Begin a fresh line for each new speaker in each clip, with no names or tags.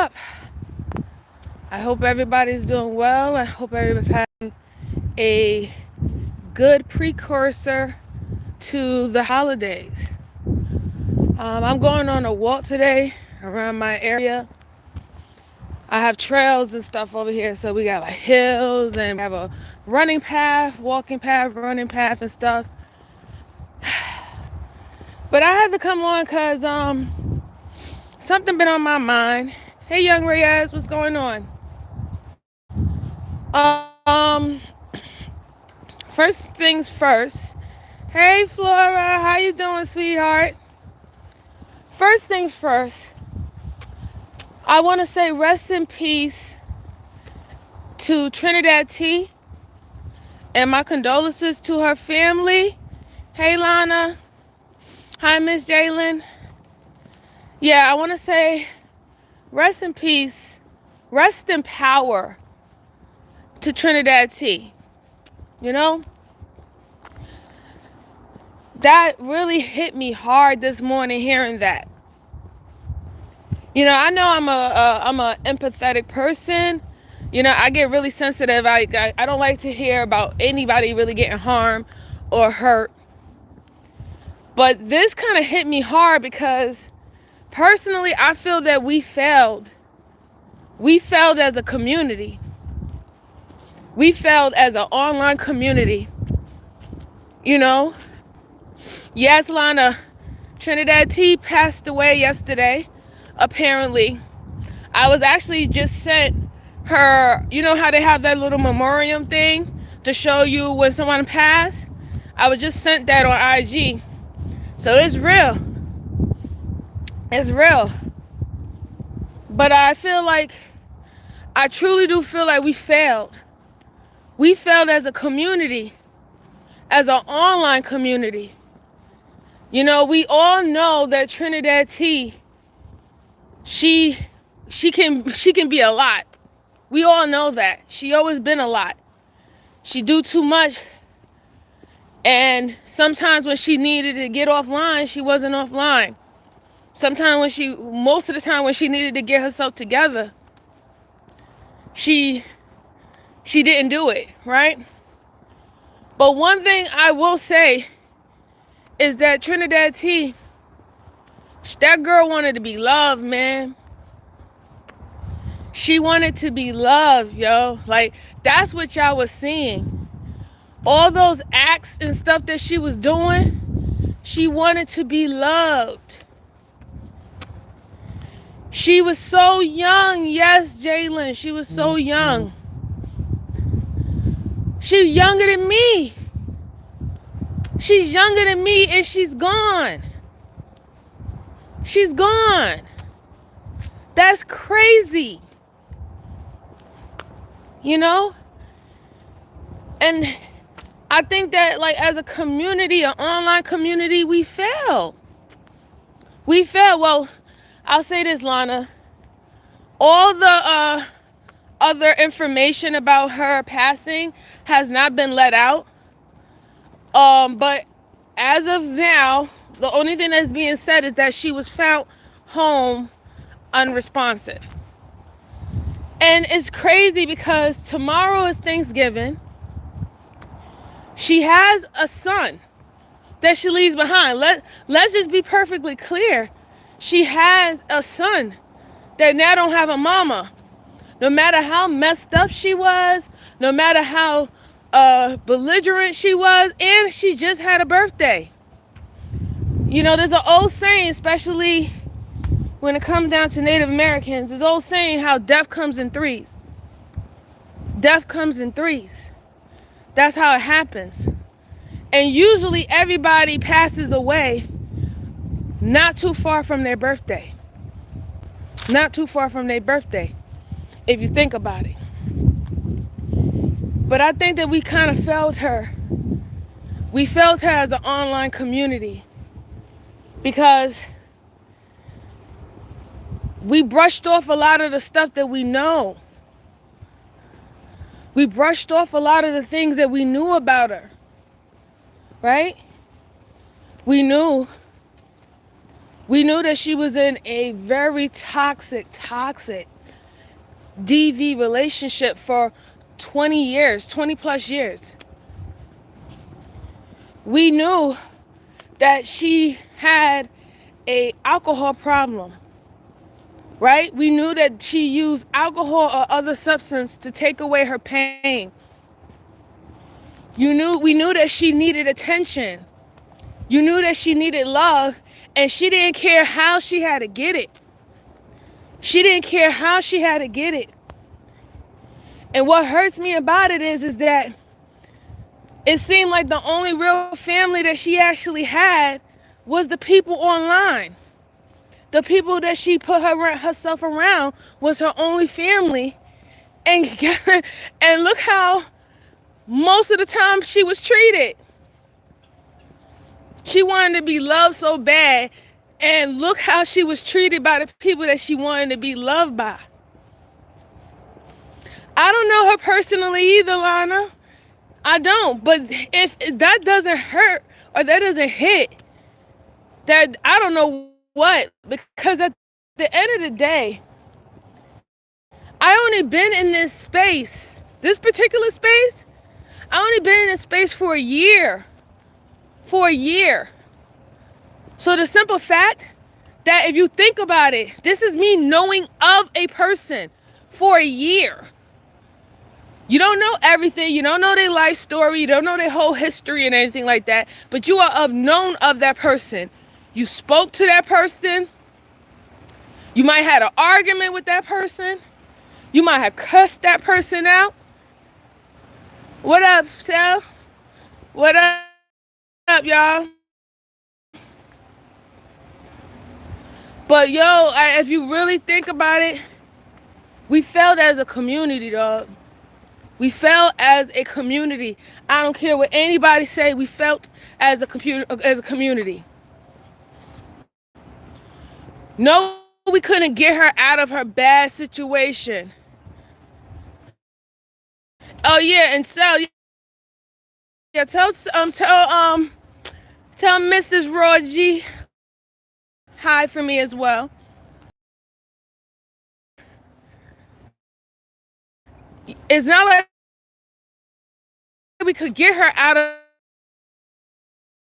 up? I hope everybody's doing well. I hope everybody's having a good precursor to the holidays. I'm going on a walk today around my area. I have trails and stuff over here, so we got like hills and we have a running path, walking path, running path and stuff. But I had to come on because something been on my mind. Hey, young Reyes, what's going on? Um, First things first. Hey, Flora, how you doing, sweetheart? First things first, I want to say rest in peace to Trinidad T and my condolences to her family. Hey, Lana. Hi, Miss Jalen. Yeah, I want to say rest in peace, rest in power to Trinidad T. You know, that really hit me hard this morning hearing that. You know, I know I'm a empathetic person. You know, I get really sensitive. I don't like to hear about anybody really getting harmed or hurt. But this kind of hit me hard because personally, I feel that we failed. We failed as a community. We failed as an online community. You know, yes, Lana, Trinidad T passed away yesterday, apparently. I was actually just sent her, you know how they have that little memoriam thing to show you when someone passed? I was just sent that on IG. So it's real. It's real. But I truly do feel like we failed. We failed as a community, as an online community. You know, we all know that Trinidad T, she can be a lot. We all know that. She always been a lot. She do too much. And sometimes when she needed to get offline, she wasn't offline. Most of the time when she needed to get herself together, she didn't do it, right? But one thing I will say is that Trinidad T, that girl wanted to be loved, man. She wanted to be loved, yo. Like, that's what y'all was seeing. All those acts and stuff that she was doing, she wanted to be loved. She was so young. Yes, Jalen, she was so young. She's younger than me. She's younger than me and she's gone. She's gone. That's crazy. You know? And I think that, like, as a community, an online community, we failed. We failed. Well, I'll say this, Lana. All the other information about her passing has not been let out. But as of now, the only thing that's being said is that she was found home unresponsive. And it's crazy because tomorrow is Thanksgiving. She has a son that she leaves behind. Let's just be perfectly clear. She has a son that now don't have a mama. No matter how messed up she was, no matter how belligerent she was, and she just had a birthday. You know, there's an old saying, especially when it comes down to Native Americans, there's an old saying how death comes in threes. Death comes in threes. That's how it happens. And usually everybody passes away not too far from their birthday. Not too far from their birthday, if you think about it. But I think that we kind of failed her. We failed her as an online community because we brushed off a lot of the stuff that we know. We brushed off a lot of the things that we knew about her, right? We knew that she was in a very toxic DV relationship for 20 years, 20 plus years. We knew that she had a alcohol problem, right? We knew that she used alcohol or other substance to take away her pain. We knew that she needed attention. You knew that she needed love, and she didn't care how she had to get it. She didn't care how she had to get it. And what hurts me about it is that it seemed like the only real family that she actually had was the people online. The people that she put herself around was her only family. And, and look how most of the time she was treated. She wanted to be loved so bad, and look how she was treated by the people that she wanted to be loved by. I don't know her personally either, Lana. I don't. But if that doesn't hurt or that doesn't hit, that I don't know what. Because at the end of the day, I only been in this space, this particular space, I only been in this space for a year. For a year. So the simple fact that if you think about it, this is me knowing of a person for a year. You don't know everything. You don't know their life story. You don't know their whole history and anything like that. But you are known of that person. You spoke to that person. You might have had an argument with that person. You might have cussed that person out. What up, Sal? What up, y'all? But yo, if you really think about it, we failed as a community, dog. We failed as a community. I don't care what anybody say. We failed as a community. No, we couldn't get her out of her bad situation. Oh yeah, and so yeah, tell Mrs. Roy G hi for me as well. It's not like we could get her out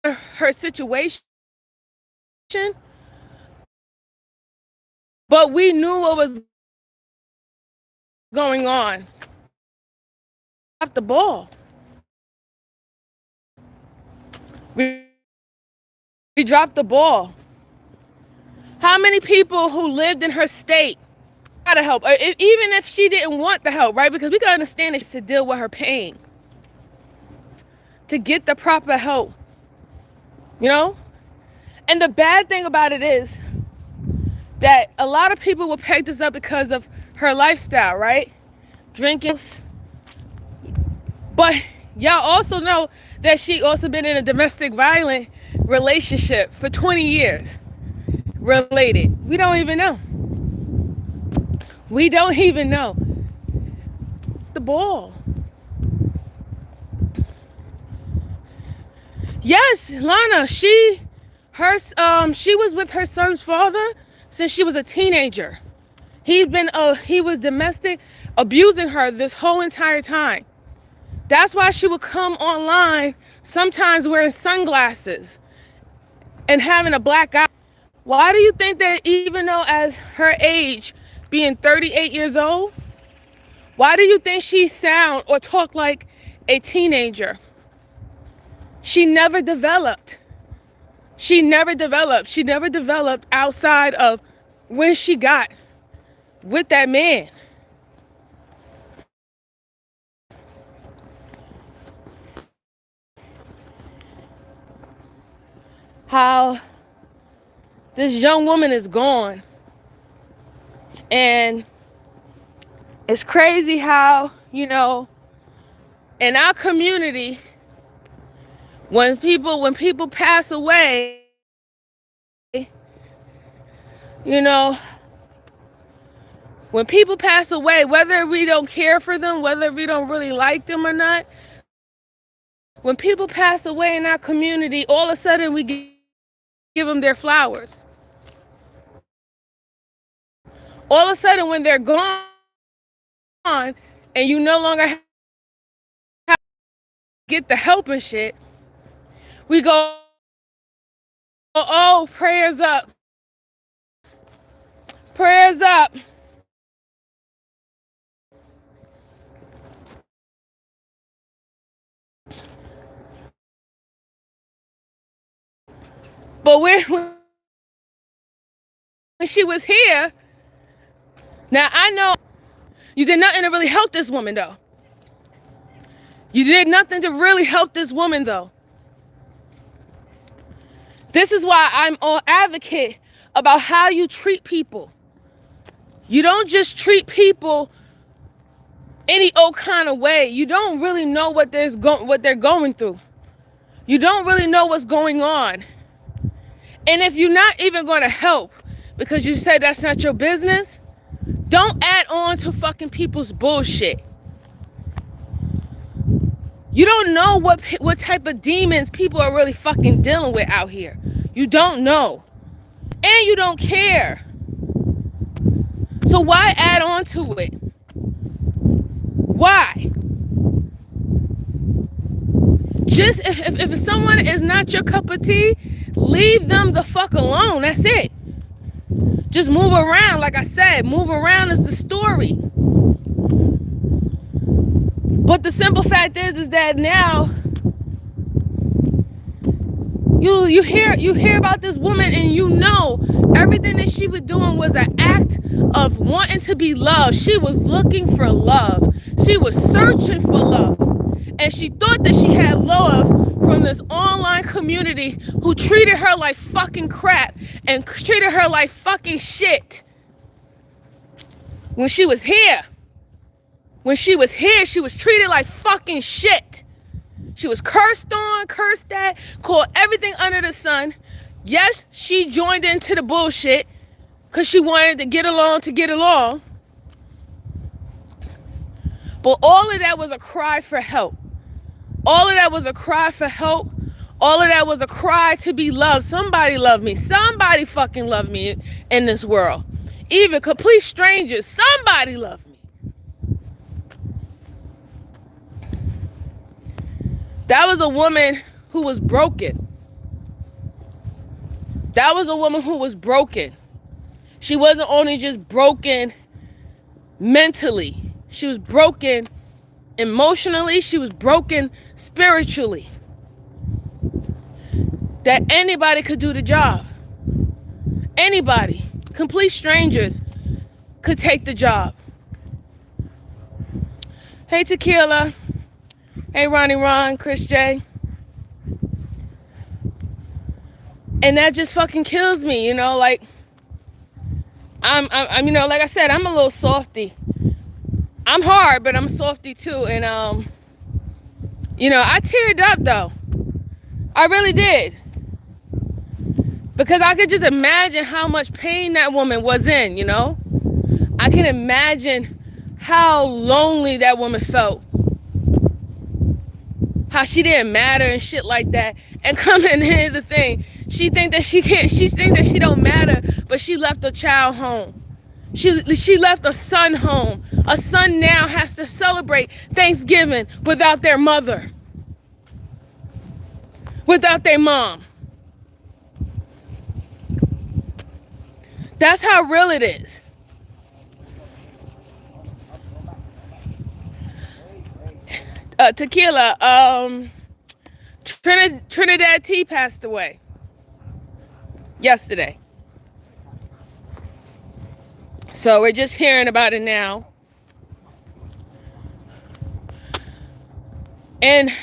of her situation, but we knew what was going on. Dropped the ball. We dropped the ball. How many people who lived in her state got to help, or even if she didn't want the help, right? Because we gotta understand it's to deal with her pain, to get the proper help, you know? And the bad thing about it is that a lot of people will peg this up because of her lifestyle, right? Drinking. But y'all also know that she also been in a domestic violent relationship for 20 years. Related. We don't even know. We don't even know. The ball. Yes, Lana, she was with her son's father since she was a teenager. He was domestic abusing her this whole entire time. That's why she would come online sometimes wearing sunglasses and having a black eye. Why do you think that even though as her age, being 38 years old, why do you think she sound or talk like a teenager? She never developed. She never developed outside of when she got with that man. How this young woman is gone. And it's crazy how, you know, in our community, when people pass away, you know, when people pass away, whether we don't care for them, whether we don't really like them or not, when people pass away in our community, all of a sudden we give them their flowers. All of a sudden when they're gone, and you no longer have to get the help and shit, we go, oh, prayers up. Prayers up. But when she was here, now I know you did nothing to really help this woman, though. You did nothing to really help this woman, though. This is why I'm an advocate about how you treat people. You don't just treat people any old kind of way. You don't really know what they're going through. You don't really know what's going on. And if you're not even going to help because you said that's not your business, don't add on to fucking people's bullshit. You don't know what type of demons people are really fucking dealing with out here. You don't know. And you don't care. So why add on to it? Why? Just if someone is not your cup of tea, leave them the fuck alone. That's it. Just move around. Like I said, move around is the story. But the simple fact is that now you hear about this woman and you know everything that she was doing was an act of wanting to be loved. She was looking for love. She was searching for love. And she thought that she had love from this online community who treated her like fucking crap and treated her like fucking shit. When she was here, she was treated like fucking shit. She was cursed on, cursed at, called everything under the sun. Yes, she joined into the bullshit because she wanted to get along. But all of that was a cry for help. All of that was a cry for help. All of that was a cry to be loved. Somebody love me. Somebody fucking love me in this world. Even complete strangers. Somebody love me. That was a woman who was broken. That was a woman who was broken. She wasn't only just broken mentally. She was broken emotionally. She was broken spiritually. That anybody could do the job. Anybody, complete strangers, could take the job. Hey, Tequila. Hey, Ronnie Ron, Chris J. And that just fucking kills me, you know, like, I'm you know, like I said, I'm a little softy. I'm hard, but I'm softy too. And, you know, I teared up though. I really did. Because I could just imagine how much pain that woman was in, you know? I can imagine how lonely that woman felt. How she didn't matter and shit like that. And coming here's the thing. She think that she don't matter, but she left a child home. She left a son home. A son now has to celebrate Thanksgiving without their mother. Without their mom. That's how real it is. Tequila, Trinidad T passed away yesterday. So we're just hearing about it now. And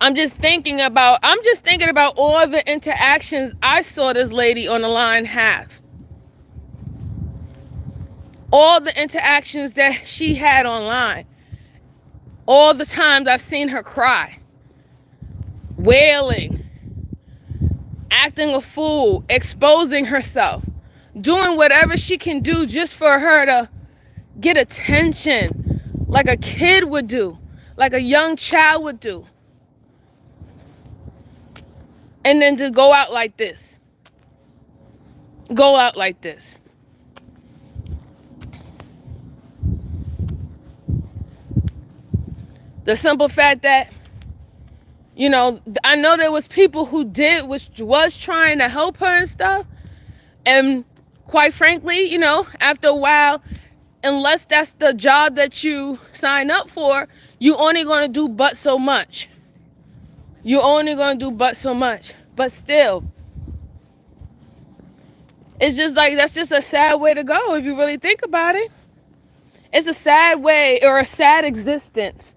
I'm just thinking about all the interactions I saw this lady on the line have. All the interactions that she had online. All the times I've seen her cry, wailing, acting a fool, exposing herself, doing whatever she can do just for her to get attention, like a kid would do, like a young child would do. And then to go out like this. Go out like this. The simple fact that, I know there was people who which was trying to help her and stuff. And quite frankly, after a while, unless that's the job that you sign up for, you only going to do but so much. You're only going to do but so much. But still, it's just like, that's just a sad way to go if you really think about it. It's a sad way, or a sad existence,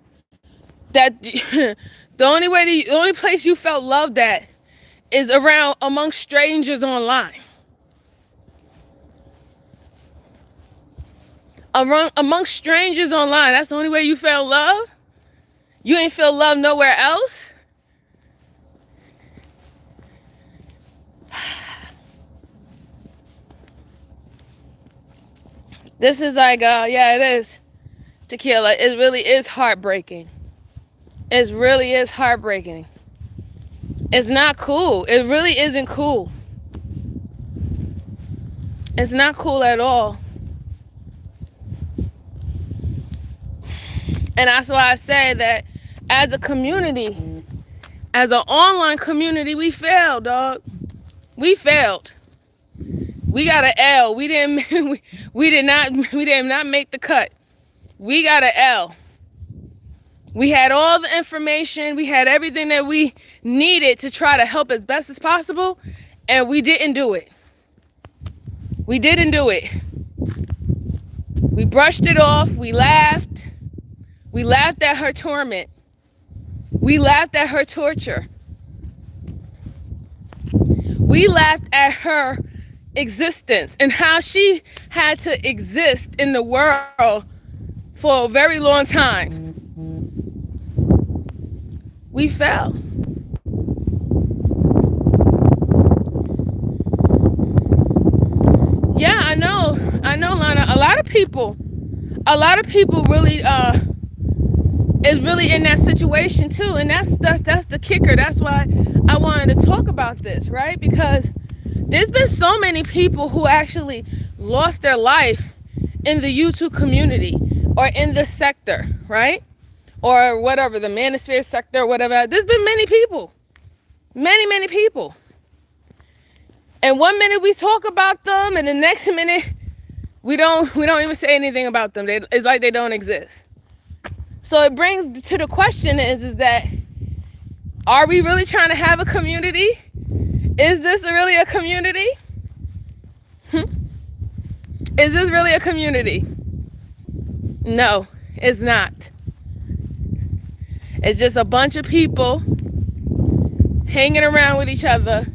that the only place you felt loved at is amongst strangers online. Amongst strangers online. That's the only way you felt love? You ain't feel love nowhere else? This is like, yeah, it is. Tequila, it really is heartbreaking. It really is heartbreaking. It's not cool. It really isn't cool. It's not cool at all. And that's why I say that as a community, as an online community, we failed, dog. We failed. We got an L. We did not make the cut. We got an L. We had all the information. We had everything that we needed to try to help as best as possible, and we didn't do it. We didn't do it. We brushed it off. We laughed. We laughed at her torment. We laughed at her torture. We laughed at her existence and how she had to exist in the world for a very long time. We fell. Yeah, I know, Lana. A lot of people really is really in that situation too, and that's the kicker. That's why I wanted to talk about this, right? Because there's been so many people who actually lost their life in the YouTube community or in this sector, right? Or whatever, the manosphere sector or whatever. There's been many people. Many people. And one minute we talk about them, and the next minute we don't even say anything about them. It's like they don't exist. So it brings to the question is that, are we really trying to have a community? Is this really a community? Is this really a community? No, it's not. It's just a bunch of people hanging around with each other,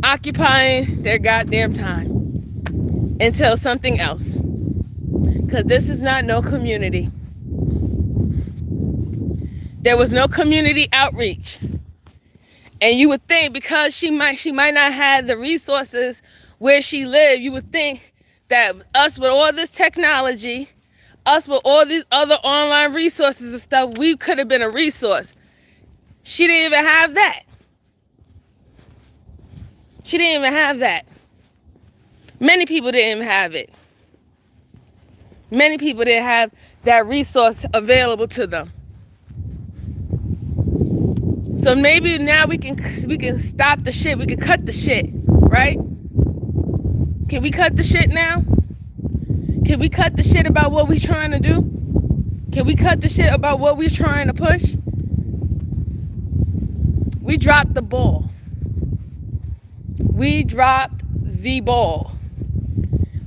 occupying their goddamn time until something else. Because this is not no community. There was no community outreach. And you would think, because she might not have the resources where she lived, you would think that us with all this technology, us with all these other online resources and stuff, we could have been a resource. She didn't even have that. She didn't even have that. Many people didn't even have it. Many people didn't have that resource available to them. So maybe now we can stop the shit. We can cut the shit, right? Can we cut the shit now? Can we cut the shit about what we're trying to do? Can we cut the shit about what we're trying to push? We dropped the ball. We dropped the ball.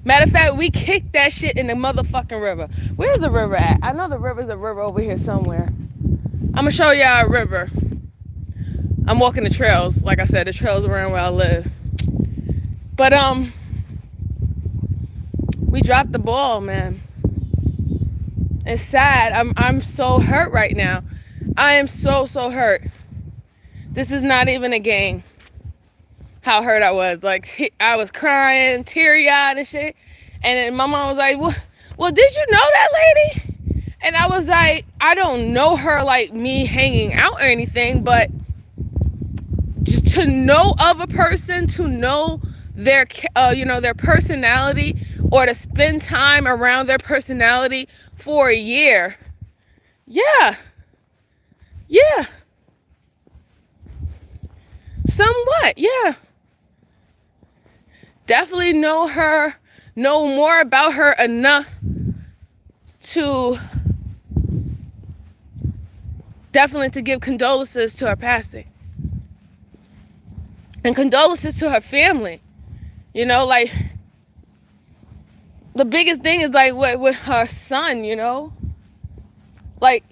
Matter of fact, we kicked that shit in the motherfucking river. Where's the river at? I know the river's a river over here somewhere. I'm gonna show y'all a river. I'm walking the trails. Like I said, the trails around where I live. But we dropped the ball, man. It's sad. I'm so hurt right now. I am so hurt. This is not even a game. How hurt I was. Like, I was crying, teary-eyed and shit. And then my mom was like, well, did you know that lady? And I was like, I don't know her like me hanging out or anything, but just to know of a person, to know their, their personality, or to spend time around their personality for a year. Yeah, Yeah, somewhat. Yeah, definitely know more about her enough to definitely to give condolences to her passing and condolences to her family. You know, like the biggest thing is like with her son. You know, like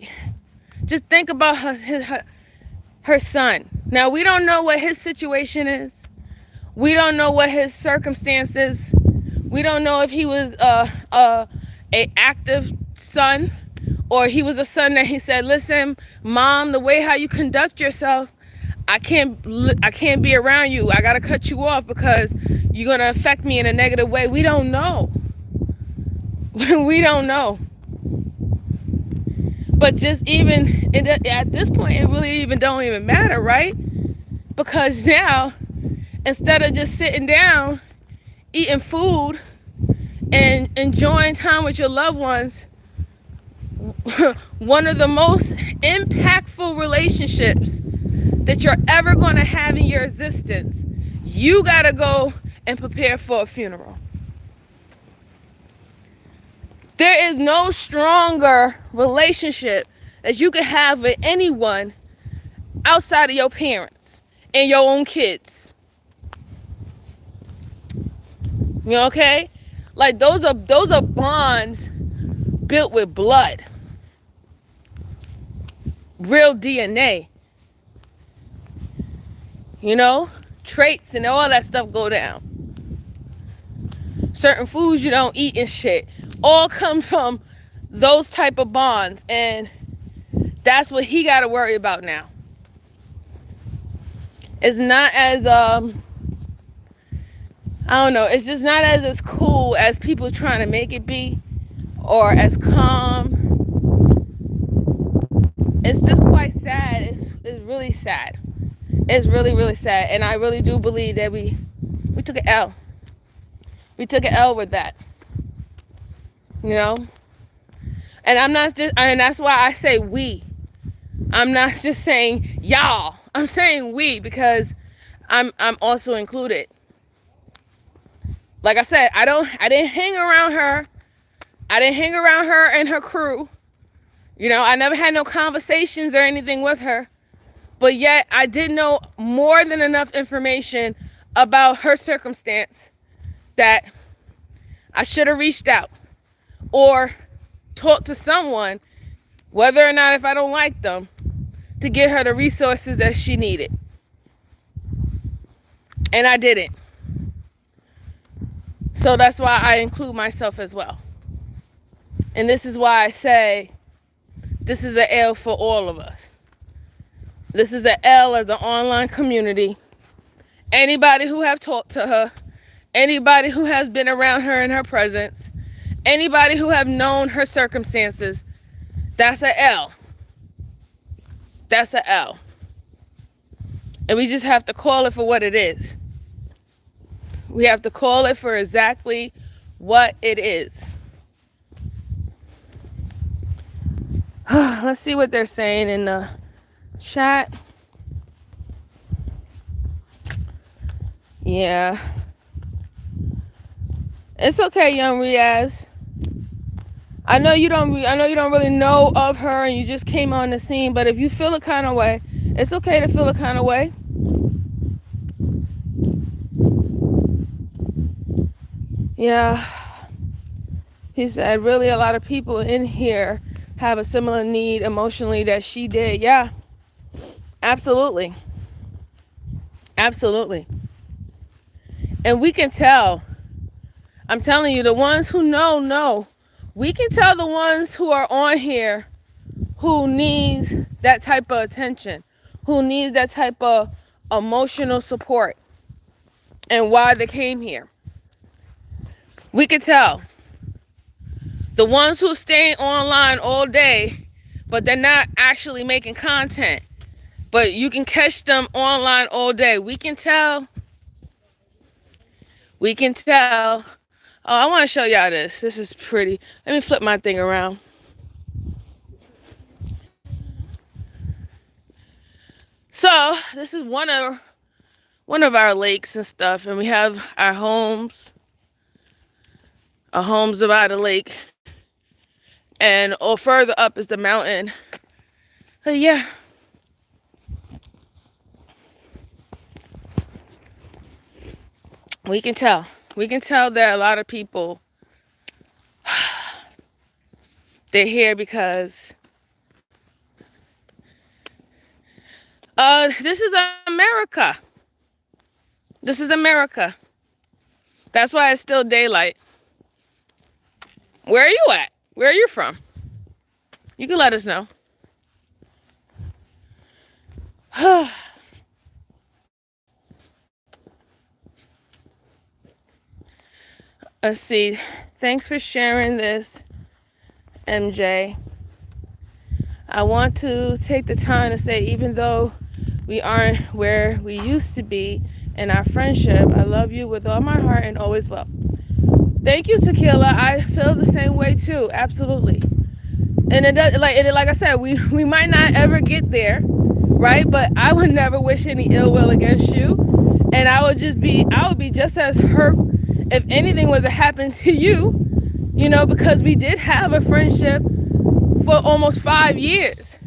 just think about her son. Now we don't know what his situation is. We don't know what his circumstances. We don't know if he was a active son, or he was a son that he said, "Listen, mom, the way how you conduct yourself, I can't be around you. I gotta cut you off because you're gonna affect me in a negative way." We don't know. We don't know. But just even at this point, it really even don't even matter, right? Because now, instead of just sitting down, eating food, and enjoying time with your loved ones, one of the most impactful relationships that you're ever going to have in your existence, you got to go and prepare for a funeral. There is no stronger relationship that you can have with anyone outside of your parents and your own kids. You know, okay? Like those are bonds built with blood. Real DNA. You know? Traits and all that stuff go down. Certain foods you don't eat and shit all come from those type of bonds, and that's what he got to worry about now. It's not as I don't know, it's just not as cool as people trying to make it be, or as calm. It's just quite sad. It's really sad. It's really, really sad. And I really do believe that we took an L. We took an L with that. You know? And and that's why I say we. I'm not just saying y'all. I'm saying we, because I'm also included. Like I said, I didn't hang around her. I didn't hang around her and her crew. You know, I never had no conversations or anything with her. But yet I did know more than enough information about her circumstance that I should have reached out or talked to someone, whether or not if I don't like them, to get her the resources that she needed. And I didn't. So that's why I include myself as well. And this is why I say this is an L for all of us. This is an L as an online community. Anybody who have talked to her, anybody who has been around her in her presence, anybody who have known her circumstances, that's an L. That's an L. And we just have to call it for what it is. We have to call it for exactly what it is. Let's see what they're saying in the chat. Yeah. It's okay, young Riaz. I know you don't really know of her and you just came on the scene, but if you feel a kind of way, it's okay to feel a kind of way. Yeah. He said, really a lot of people in here have a similar need emotionally that she did. Yeah. Absolutely. Absolutely. And we can tell. I'm telling you, the ones who know. We can tell the ones who are on here who needs that type of attention, who needs that type of emotional support, and why they came here. We can tell. The ones who stay online all day, but they're not actually making content, but you can catch them online all day. We can tell. We can tell. Oh, I want to show y'all this. This is pretty. Let me flip my thing around. So this is one of our lakes and stuff, and we have our homes. Our homes are by the lake, and or further up is the mountain. But yeah. We can tell. We can tell that a lot of people, they're here because this is America. This is America. That's why it's still daylight. Where are you at? Where are you from? You can let us know. Let's see. Thanks for sharing this, MJ. I want to take the time to say, even though we aren't where we used to be in our friendship, I love you with all my heart and always will. Thank you, Tequila. I feel the same way too. Absolutely. And it does, like I said, we might not ever get there, right? But I would never wish any ill will against you, and I would be just as hurt if anything was to happen to you, because we did have a friendship for almost 5 years,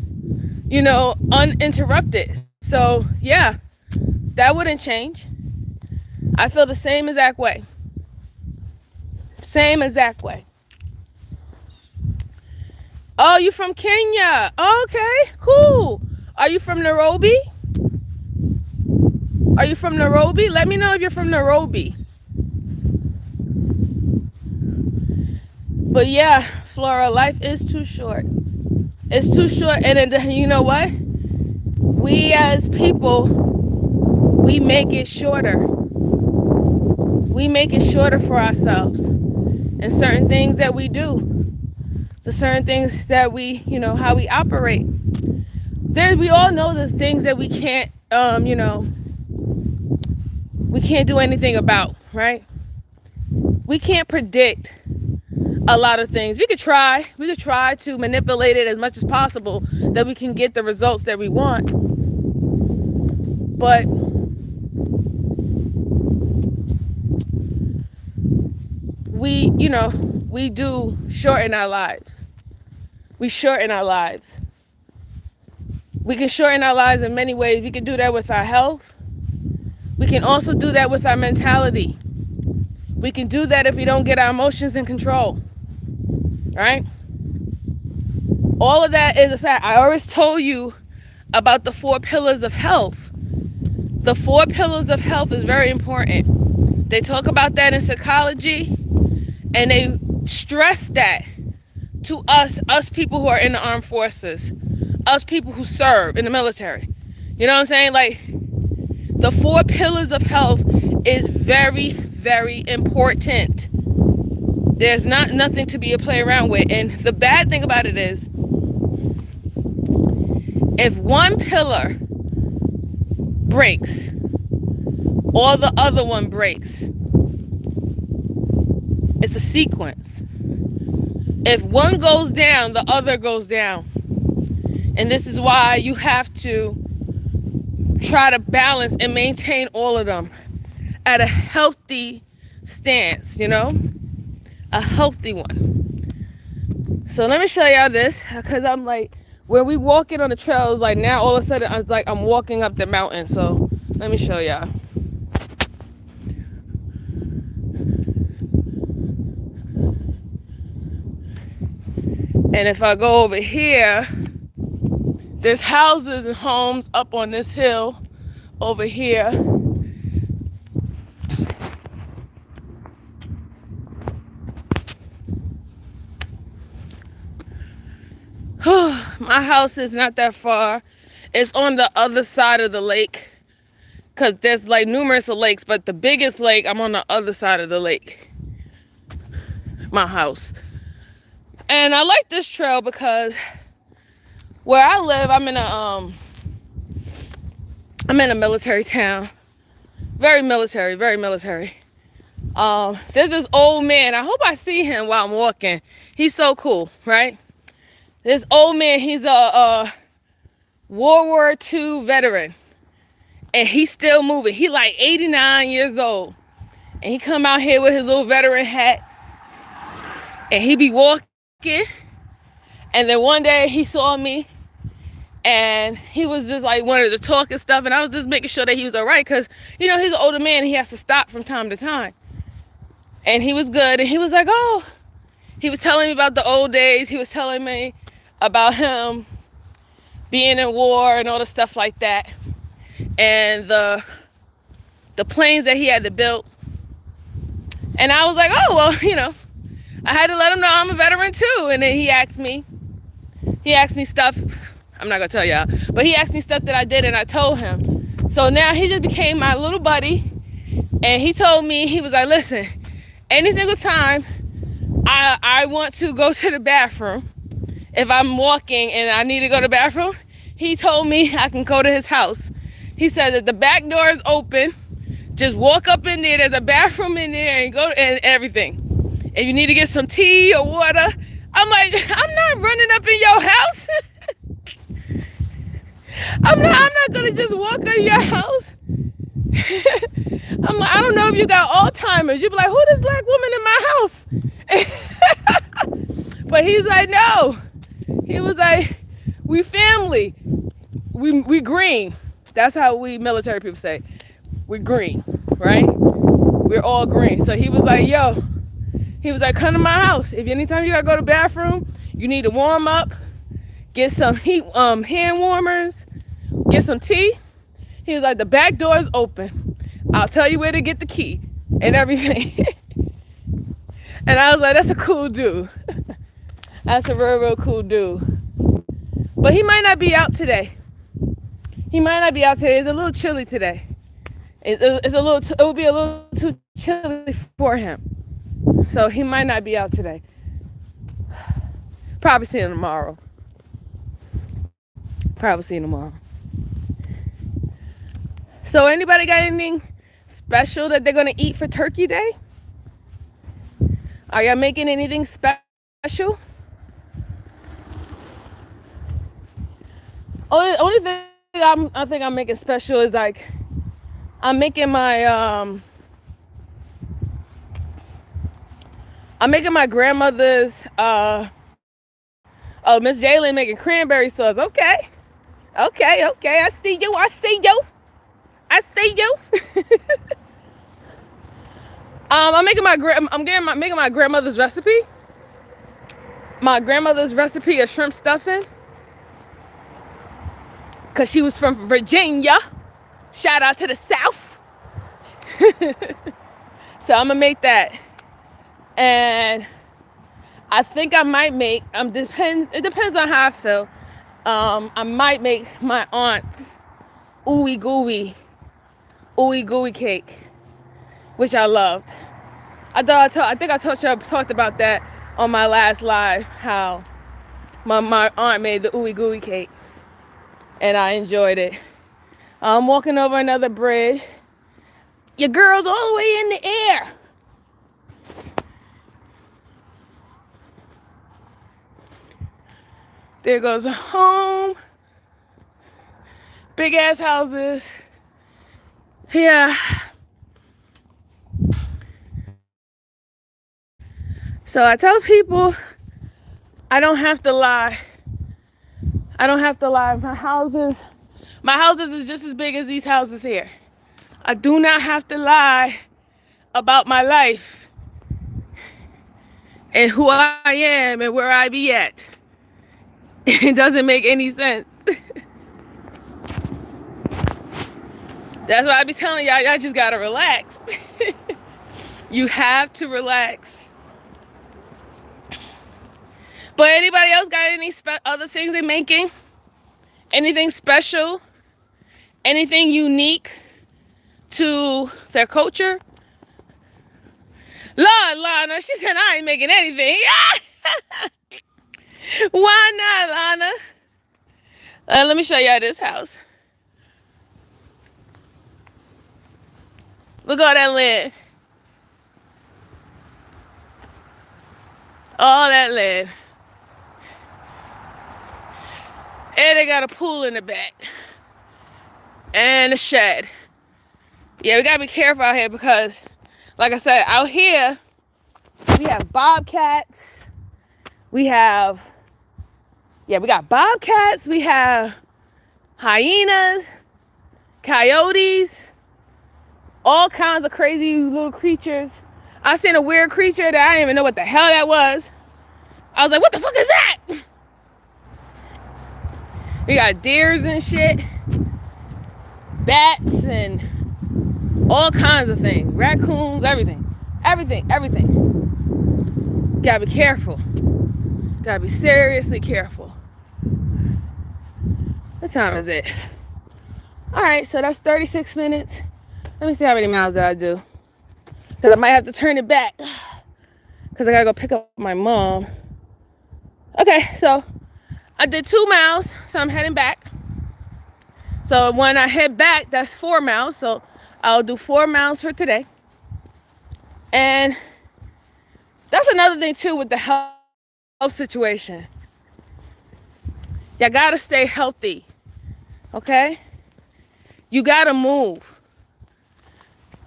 uninterrupted. So yeah, that wouldn't change. I feel the same exact way. Same exact way. Oh, you from Kenya? Okay, cool. Are you from Nairobi? Are you from Nairobi? Let me know if you're from Nairobi. But yeah, Flora, life is too short. It's too short, and you know what? We as people, we make it shorter. We make it shorter for ourselves. And certain things that we do, the certain things that we, how we operate. We all know there's things that we can't, we can't do anything about, right? We can't predict a lot of things. We could try to manipulate it as much as possible that we can get the results that we want. But we do shorten our lives. We shorten our lives. We can shorten our lives in many ways. We can do that with our health. We can also do that with our mentality. We can do that if we don't get our emotions in control. Right? All of that is a fact. I always told you about the 4 pillars of health. The 4 pillars of health is very important. They talk about that in psychology, and they stress that to us people who are in the armed forces, us people who serve in the military. You know what I'm saying? Like, the 4 pillars of health is very, very important. There's nothing to be a play around with. And the bad thing about it is, if one pillar breaks, or the other one breaks, it's a sequence. If one goes down, the other goes down. And this is why you have to try to balance and maintain all of them at a healthy stance, a healthy one. So let me show y'all this, because I'm like, when we walking on the trails, like now all of a sudden I'm walking up the mountain. So let me show y'all. And if I go over here, there's houses and homes up on this hill over here. My house is not that far. It's on the other side of the lake, because there's like numerous lakes, but the biggest lake, I'm on the other side of the lake. My house. And I like this trail because where I live, I'm in a military town. Very military, very military. There's this old man. I hope I see him while I'm walking. He's so cool, right? This old man, he's a World War II veteran. And he's still moving. He like 89 years old. And he come out here with his little veteran hat. And he be walking. And then one day he saw me. And he was just like wanted to talk and stuff. And I was just making sure that he was all right. Because, you know, he's an older man. And he has to stop from time to time. And he was good. And he was like, oh. He was telling me about the old days. He was telling me about him being in war and all the stuff like that. And the planes that he had to build. And I was like, oh, well, you know, I had to let him know I'm a veteran too. And then he asked me stuff. I'm not gonna tell y'all, but he asked me stuff that I did and I told him. So now he just became my little buddy. And he told me, he was like, listen, any single time I want to go to the bathroom, if I'm walking and I need to go to the bathroom, he told me I can go to his house. He said that the back door is open. Just walk up in there. There's a bathroom in there and go and everything. If you need to get some tea or water, I'm like, I'm not running up in your house. I'm not gonna just walk in your house. I'm like, I don't know if you got Alzheimer's. You'd be like, who this black woman in my house? But he's like, no. He was like, we family. We green. That's how we military people say. We're green, right? We're all green. So he was like, yo. He was like, come to my house. If anytime you gotta go to the bathroom, you need to warm up, get some heat, hand warmers, get some tea. He was like, the back door is open. I'll tell you where to get the key and everything. And I was like, that's a cool dude. That's a real, real cool dude. But he might not be out today. It's a little chilly today. It will be a little too chilly for him. So he might not be out today. Probably see him tomorrow. So anybody got anything special that they're going to eat for Turkey Day? Are y'all making anything special? Only thing I think I'm making special is like I'm making my grandmother's Miss Jalen making cranberry sauce. Okay. I see you. I'm making my grandmother's recipe. My grandmother's recipe of shrimp stuffing. Cause she was from Virginia. Shout out to the South. So I'm gonna make that. And I think I might make, it depends on how I feel. I might make my aunt's ooey gooey cake, which I loved. I think I talked about that on my last live, how my aunt made the ooey gooey cake. And I enjoyed it. I'm walking over another bridge. Your girl's all the way in the air. There goes a home. Big ass houses. Yeah. So I tell people I don't have to lie. My houses is just as big as these houses here. I do not have to lie about my life and who I am and where I be at. It doesn't make any sense. That's why I be telling y'all just gotta relax. You have to relax. But anybody else got any other things they're making? Anything special? Anything unique to their culture? Lord, Lana, she said I ain't making anything. Why not, Lana? Let me show y'all this house. Look at all that land. All that land. And they got a pool in the back. And a shed. Yeah, we gotta be careful out here because, like I said, out here, we have bobcats. We got bobcats. We have hyenas, coyotes, all kinds of crazy little creatures. I seen a weird creature that I didn't even know what the hell that was. I was like, what the fuck is that? We got deers and shit, bats and all kinds of things, raccoons, everything. Gotta be careful. Gotta be seriously careful. What time is it? All right, so that's 36 minutes. Let me see how many miles did I do. Because I might have to turn it back. Because I gotta go pick up my mom. Okay, so I did 2 miles, so I'm heading back. So when I head back, that's 4 miles. So I'll do 4 miles for today. And that's another thing too with the health situation. You gotta stay healthy, okay? You gotta move.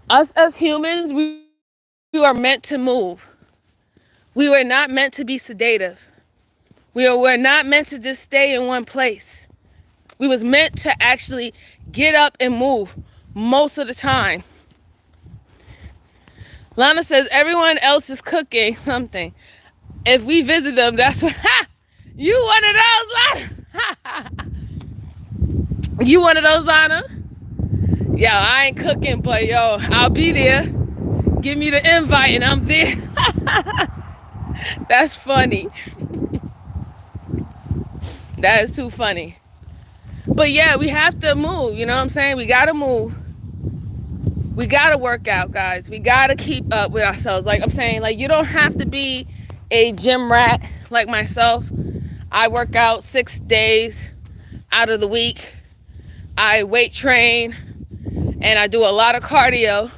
Us as humans, we are meant to move. We were not meant to be sedative. We were not meant to just stay in one place. We was meant to actually get up and move most of the time. Lana says everyone else is cooking something. If we visit them, that's what, you one of those, Lana. You one of those, Lana? Yo, I ain't cooking, but yo, I'll be there. Give me the invite and I'm there. That's funny. That is too funny. But yeah, we have to move, you know what I'm saying? We gotta move. We gotta work out, guys. We gotta keep up with ourselves. Like I'm saying, like you don't have to be a gym rat like myself. I work out 6 days out of the week. I weight train and I do a lot of cardio.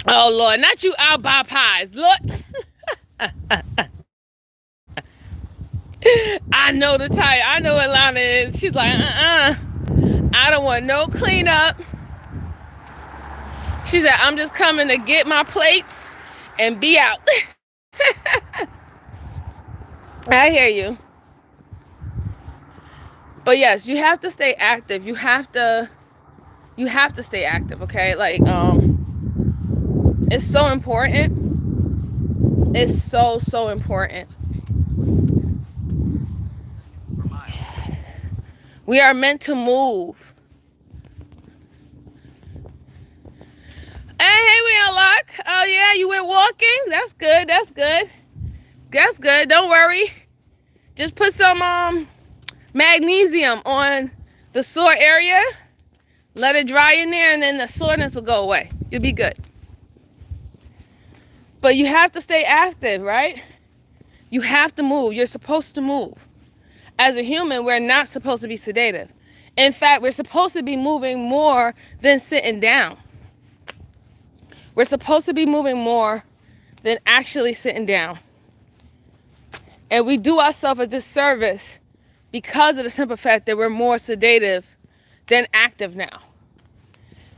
Oh Lord, not you out by pies. Look. I know the type. I know what Lana is. She's like, I don't want no cleanup. She said, I'm just coming to get my plates and be out. I hear you. But yes, you have to stay active. You have to stay active, okay? Like, it's so important. It's so important. We are meant to move. Hey, we unlock. Oh yeah, you went walking? That's good. Don't worry. Just put some magnesium on the sore area. Let it dry in there and then the soreness will go away. You'll be good. But you have to stay active, right? You have to move. You're supposed to move. As a human, we're not supposed to be sedative. In fact, we're supposed to be moving more than sitting down. We're supposed to be moving more than actually sitting down. And we do ourselves a disservice because of the simple fact that we're more sedative than active now.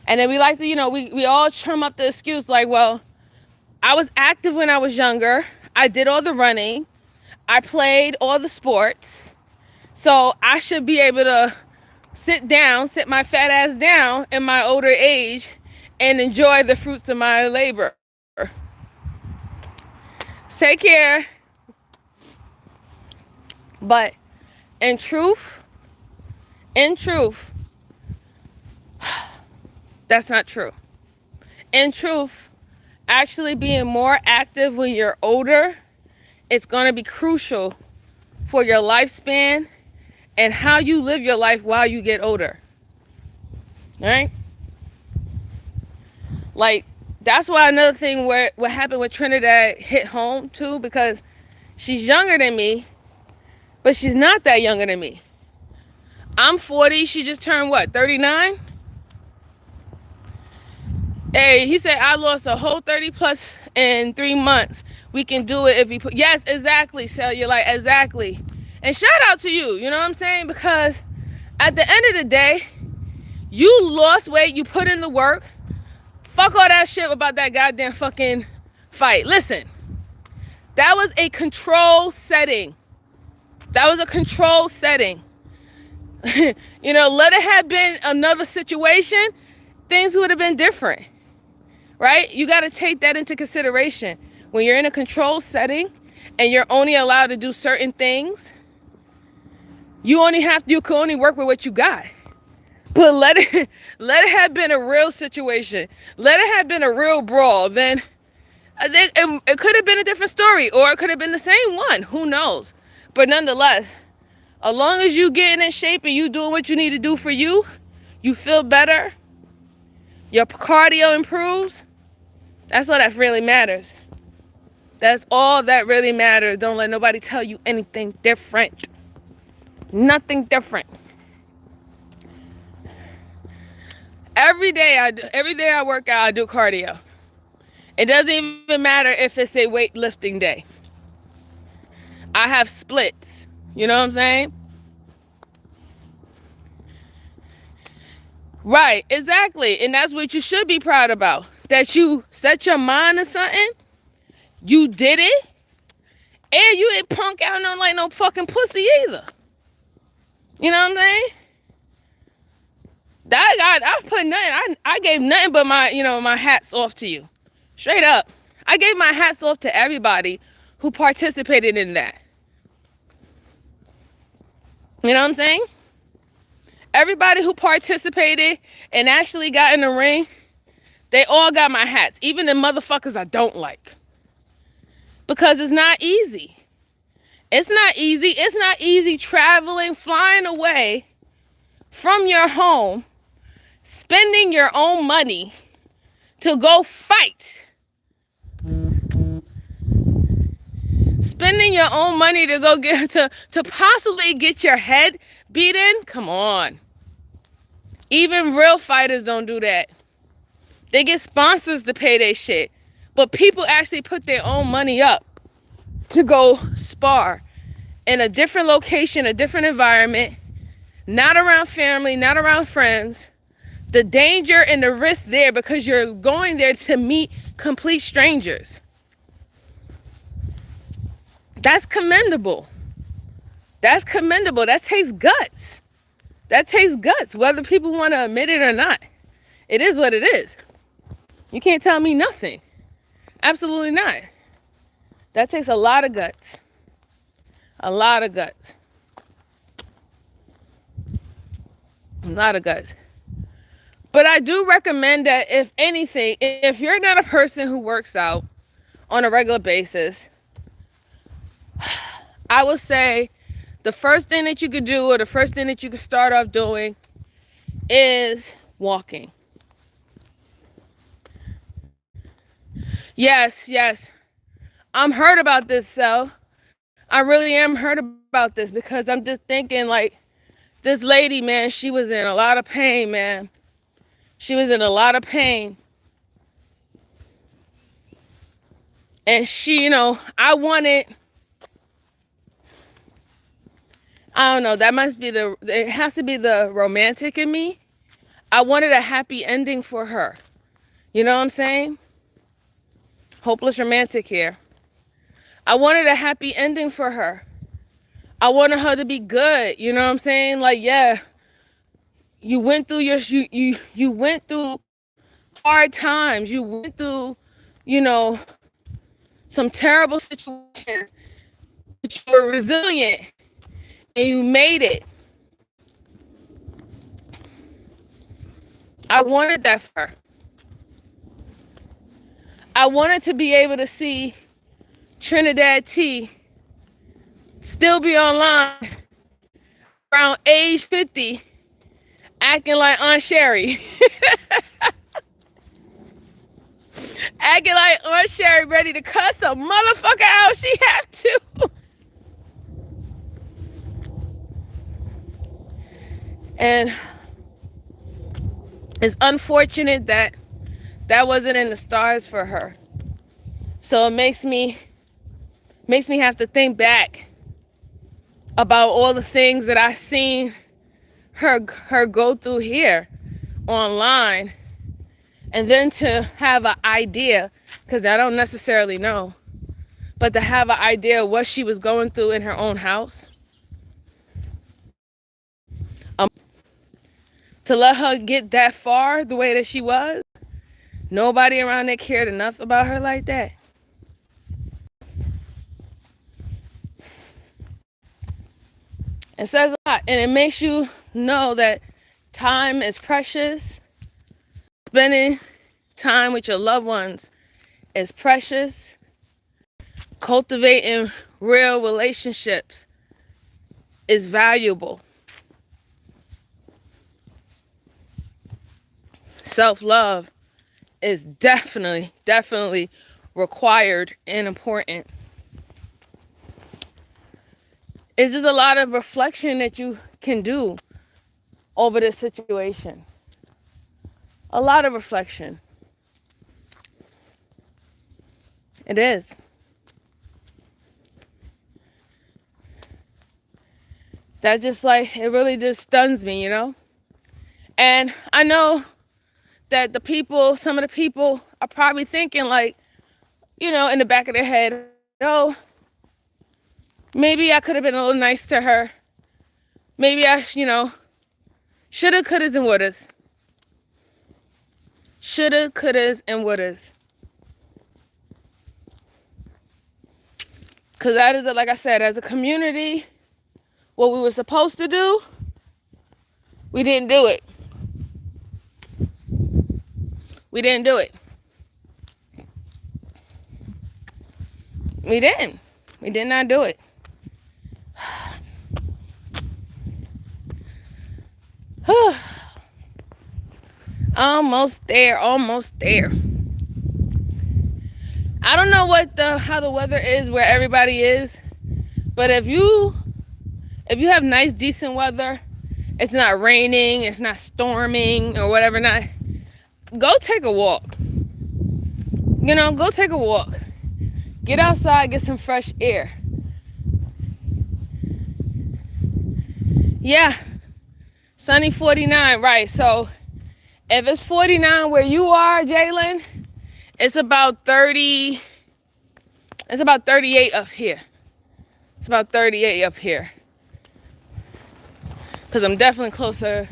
And then we like to, we all trim up the excuse like, well, I was active when I was younger. I did all the running. I played all the sports. So I should be able to sit my fat ass down in my older age and enjoy the fruits of my labor. Take care. But in truth, that's not true. In truth, actually being more active when you're older is going to be crucial for your lifespan and how you live your life while you get older. All right? Like, that's why another thing where what happened with Trinidad hit home too, because she's younger than me, but she's not that younger than me. I'm 40, she just turned what, 39? Hey, he said I lost a whole 30 plus in 3 months. We can do it if we put, yes, exactly, Cell, you're like, exactly. And shout out to you, you know what I'm saying? Because at the end of the day, you lost weight, you put in the work. Fuck all that shit about that goddamn fucking fight. Listen, that was a control setting. That was a control setting. You know, let it have been another situation, things would have been different, right? You got to take that into consideration. When you're in a control setting and you're only allowed to do certain things, you can only work with what you got. But let it have been a real situation. Let it have been a real brawl. Then I think it could have been a different story, or it could have been the same one. Who knows? But nonetheless, as long as you getting in shape and you doing what you need to do for you, you feel better, your cardio improves, that's all that really matters. That's all that really matters. Don't let nobody tell you anything different. Nothing different. Every day I work out, I do cardio. It doesn't even matter if it's a weightlifting day. I have splits. You know what I'm saying? Right, exactly. And that's what you should be proud about. That you set your mind to something, you did it, and you ain't punk out no like no fucking pussy either. You know what I'm saying? I put nothing, I gave nothing but my hats off to you. Straight up. I gave my hats off to everybody who participated in that. You know what I'm saying? Everybody who participated and actually got in the ring, they all got my hats. Even the motherfuckers I don't like. Because it's not easy. It's not easy. It's not easy traveling, flying away from your home, spending your own money to go fight. Spending your own money to go get to possibly get your head beaten? Come on. Even real fighters don't do that. They get sponsors to pay their shit. But people actually put their own money up to go spar in a different location, a different environment, not around family, not around friends. The danger and the risk there because you're going there to meet complete strangers. That's commendable. That's commendable. That takes guts. That takes guts, whether people want to admit it or not. It is what it is. You can't tell me nothing. Absolutely not. That takes a lot of guts. A lot of guts. A lot of guts. But I do recommend that if anything, if you're not a person who works out on a regular basis, I would say the first thing that you could do or the first thing that you could start off doing is walking. Yes. I'm hurt about this, so I really am hurt about this because I'm just thinking like this lady, man, she was in a lot of pain, man. She was in a lot of pain. And she, I don't know, it has to be the romantic in me. I wanted a happy ending for her. You know what I'm saying? Hopeless romantic here. I wanted a happy ending for her. I wanted her to be good. You know what I'm saying? Like, yeah, you went through you went through hard times. You went through, some terrible situations. But you were resilient and you made it. I wanted that for her. I wanted to be able to see Trinidad T still be online around age 50 acting like Aunt Sherry. Acting like Aunt Sherry ready to cuss a motherfucker out. She have to. And it's unfortunate that wasn't in the stars for her. So it makes me have to think back about all the things that I've seen her go through here online, and then to have an idea, because I don't necessarily know, but to have an idea of what she was going through in her own house, to let her get that far the way that she was. Nobody around there cared enough about her like that. It says a lot, and it makes you know that time is precious. Spending time with your loved ones is precious. Cultivating real relationships is valuable. Self-love is definitely required and important. It's just a lot of reflection that you can do over this situation. A lot of reflection. It is. That just like, it really just stuns me, you know? And I know that some of the people are probably thinking like, you know, in the back of their head, oh, maybe I could have been a little nice to her. Maybe I, shoulda, couldas, and wouldas. Shoulda, couldas, and wouldas. Because that is, like I said, as a community, what we were supposed to do, we didn't do it. We didn't do it. We didn't. We did not do it. Almost there. I don't know how the weather is where everybody is, but if you have nice, decent weather, it's not raining, it's not storming or whatever, go take a walk. Go take a walk. Get outside, get some fresh air. Yeah, sunny 49, right? So if it's 49 where you are, Jalen, it's about 30. It's about 38 up here. Because I'm definitely closer.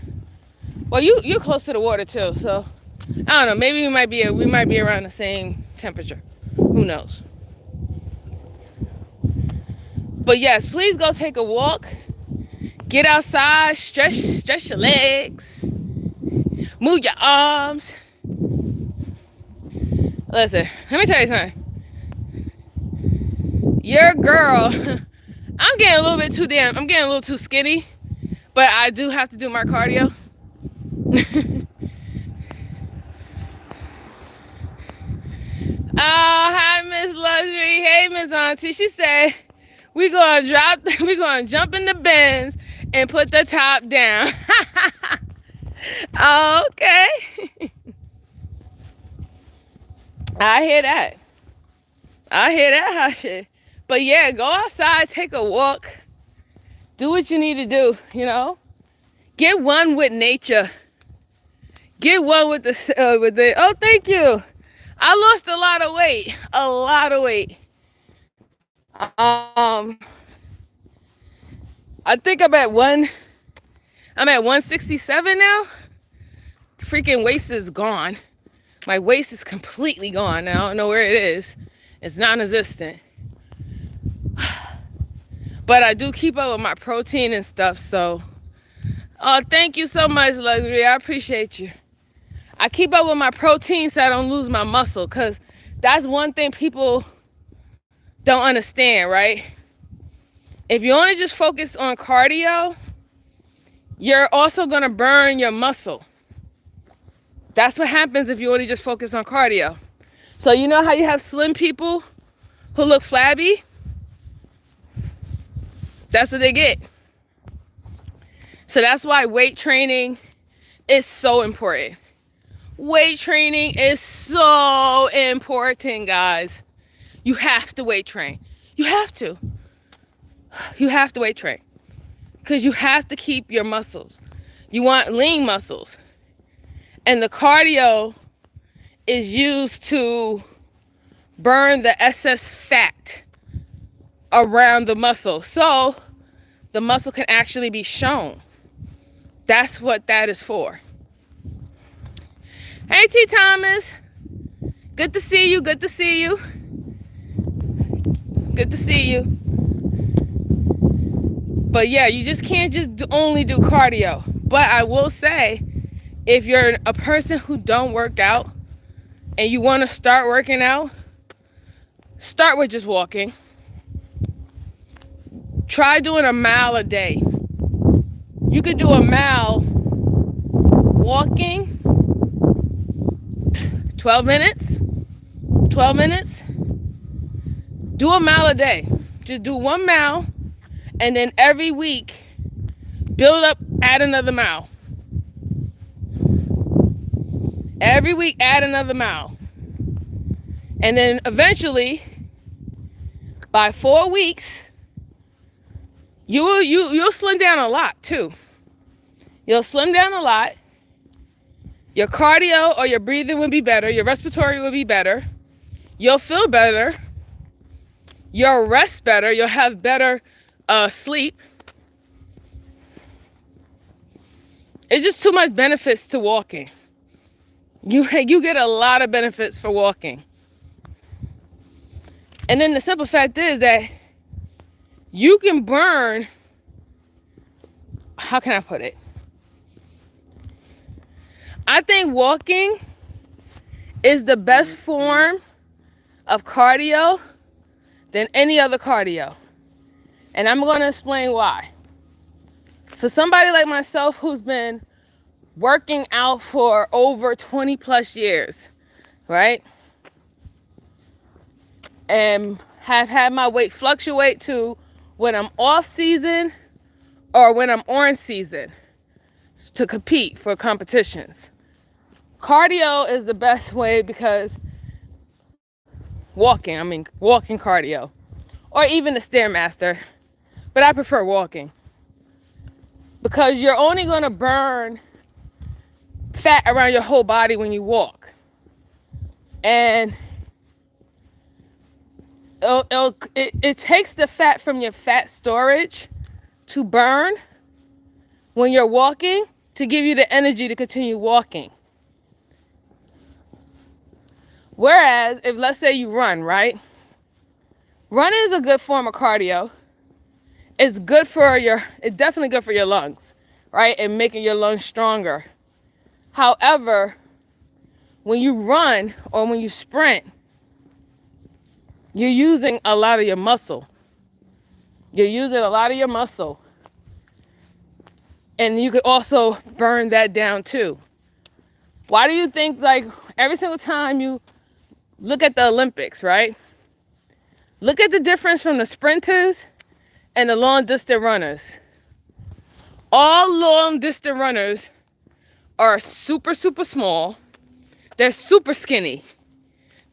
Well, you're close to the water too, so I don't know. Maybe we might be around the same temperature. Who knows? But yes, please go take a walk. Get outside, stretch your legs, move your arms. Listen, let me tell you something. Your girl, I'm getting a little too skinny, but I do have to do my cardio. Oh, hi, Miss Luxury. Hey, Miss Auntie. She said, we're gonna jump in the Benz and put the top down. Okay. I hear that hot shit. But yeah, go outside, take a walk, do what you need to do, Get one with nature. Get one with the, oh, thank you. I lost a lot of weight. I think I'm at 167 now. Freaking waist is gone. My waist is completely gone now. I don't know where it is. It's non-existent. But I do keep up with my protein and stuff, so. Oh, thank you so much, Luxury. I appreciate you. I keep up with my protein so I don't lose my muscle, because that's one thing people don't understand, right? If you only just focus on cardio, you're also going to burn your muscle. That's what happens if you only just focus on cardio. So you know how you have slim people who look flabby? That's what they get. So that's why weight training is so important. Weight training is so important, guys. You have to weight train. You have to weight train. because you have to keep your muscles. You want lean muscles. And the cardio is used to burn the excess fat around the muscle, so the muscle can actually be shown. That's what that is for. Hey, T. Thomas. Good to see you. Good to see you. Good to see you. But yeah, you just can't just only do cardio. But I will say, if you're a person who don't work out and you want to start working out, start with just walking. Try doing a mile a day. You could do a mile walking, 12 minutes. Do a mile a day. Just do 1 mile, and then every week, build up, add another mile. Every week, add another mile. And then eventually, by 4 weeks, you'll slim down a lot too. You'll slim down a lot. Your cardio or your breathing will be better. Your respiratory will be better. You'll feel better. You'll rest better. You'll have better sleep. It's just too much benefits to walking. You get a lot of benefits for walking. And then the simple fact is that you can burn, how can I put it? I think walking is the best form of cardio than any other cardio. And I'm going to explain why. For somebody like myself who's been working out for over 20 plus years, right? And have had my weight fluctuate to when I'm off season or when I'm on season to compete for competitions. Cardio is the best way because walking cardio, or even the Stairmaster, but I prefer walking because you're only going to burn fat around your whole body when you walk, and it takes the fat from your fat storage to burn when you're walking to give you the energy to continue walking. Whereas if, let's say, you run, right? Running is a good form of cardio. It's definitely good for your lungs, right? And making your lungs stronger. However, when you run or when you sprint, you're using a lot of your muscle. And you could also burn that down too. Why do you think, like, every single time you look at the Olympics, right? Look at the difference from the sprinters and the long distance runners. All long distance runners are super, super small. They're super skinny.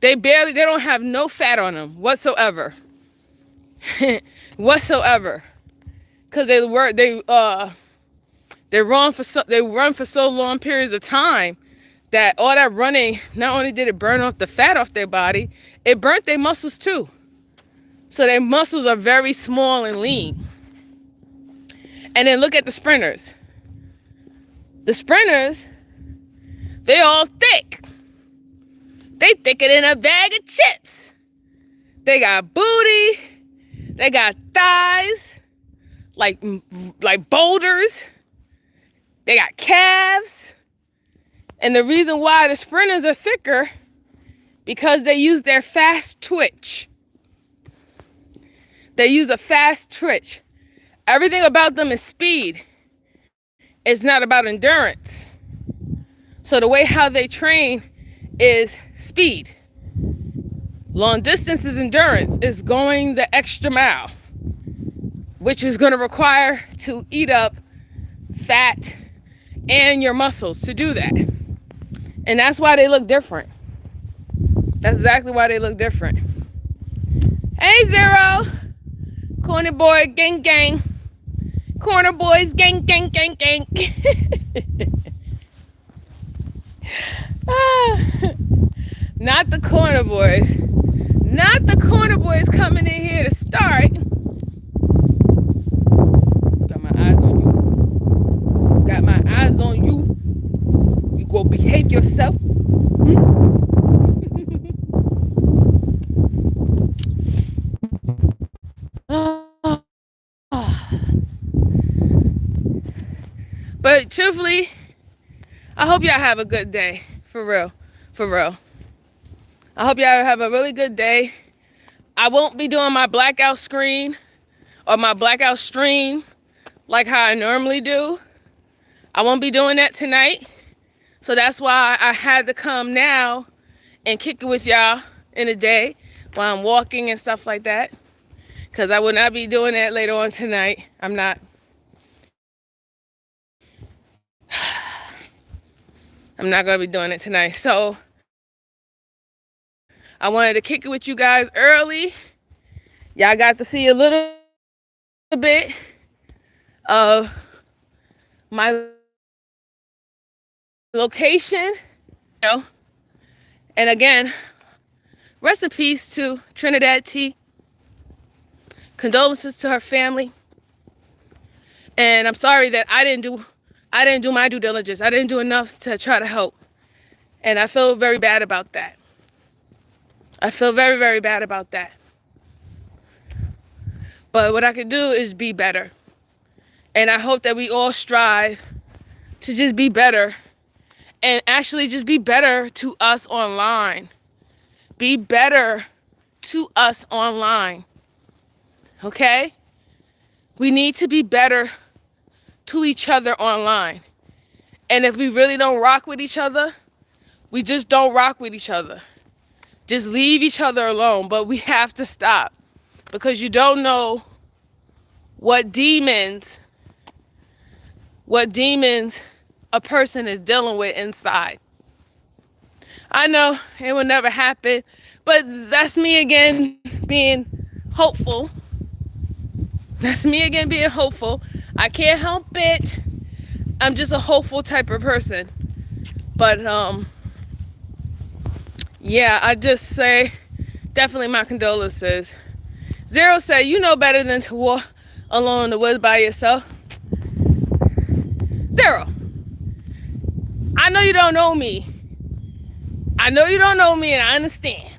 They don't have no fat on them whatsoever. Whatsoever. Because they run for so long periods of time that all that running, not only did it burn off the fat off their body, it burnt their muscles too. So their muscles are very small and lean. And then look at the sprinters. The sprinters, they all thick. They thicker than a bag of chips. They got booty. They got thighs like boulders. They got calves. And the reason why the sprinters are thicker, because they use their fast twitch. They use a fast twitch. Everything about them is speed. It's not about endurance. So the way how they train is speed. Long distance is endurance. It's going the extra mile, which is going to require to eat up fat and your muscles to do that. And that's why they look different. That's exactly why they look different. Hey, Zero. Corny boy, gang, gang. Corner boys, gang, gang, gang, gang. Not the corner boys. Not the corner boys coming in here to start. Got my eyes on you. Got my eyes on you. You go behave yourself. But truthfully, I hope y'all have a good day. For real. For real. I hope y'all have a really good day. I won't be doing my blackout screen or my blackout stream like how I normally do. I won't be doing that tonight. So that's why I had to come now and kick it with y'all in the day while I'm walking and stuff like that. Because I will not be doing that later on tonight. I'm not. I'm not going to be doing it tonight. So I wanted to kick it with you guys early. Y'all got to see a little bit of my location. And again, rest in peace to Trinidad T. Condolences to her family. And I'm sorry that I didn't do my due diligence. I didn't do enough to try to help. And I feel very bad about that. I feel very, very bad about that. But what I can do is be better. And I hope that we all strive to just be better. And actually just be better to us online. Be better to us online. Okay? We need to be better to each other online. And if we really don't rock with each other, we just don't rock with each other. Just leave each other alone. But we have to stop. Because you don't know what demons a person is dealing with inside. I know it will never happen. But that's me again being hopeful. That's me again being hopeful. I can't help it. I'm just a hopeful type of person. But yeah, I just say definitely my condolences. Zero said, you know better than to walk alone in the woods by yourself. Zero, I know you don't know me. I know you don't know me, and I understand.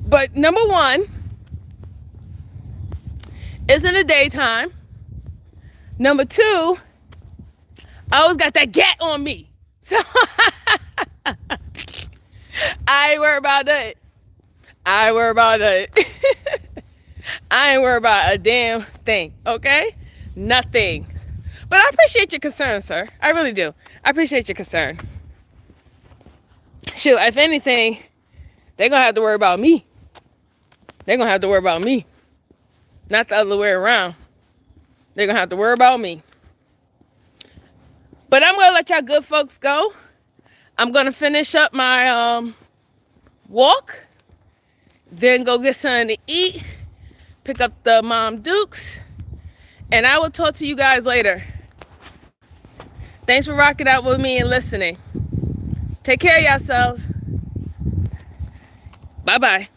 But number one, it's in the daytime. Number two, I always got that gat on me. So I ain't worried about that. I ain't worried about that. I ain't worried about a damn thing, okay? Nothing. But I appreciate your concern, sir. I really do. I appreciate your concern. Shoot, if anything, they're going to have to worry about me. They're going to have to worry about me. Not the other way around. They're going to have to worry about me. But I'm going to let y'all good folks go. I'm going to finish up my walk. Then go get something to eat. Pick up the Mom Dukes. And I will talk to you guys later. Thanks for rocking out with me and listening. Take care of yourselves. Bye-bye.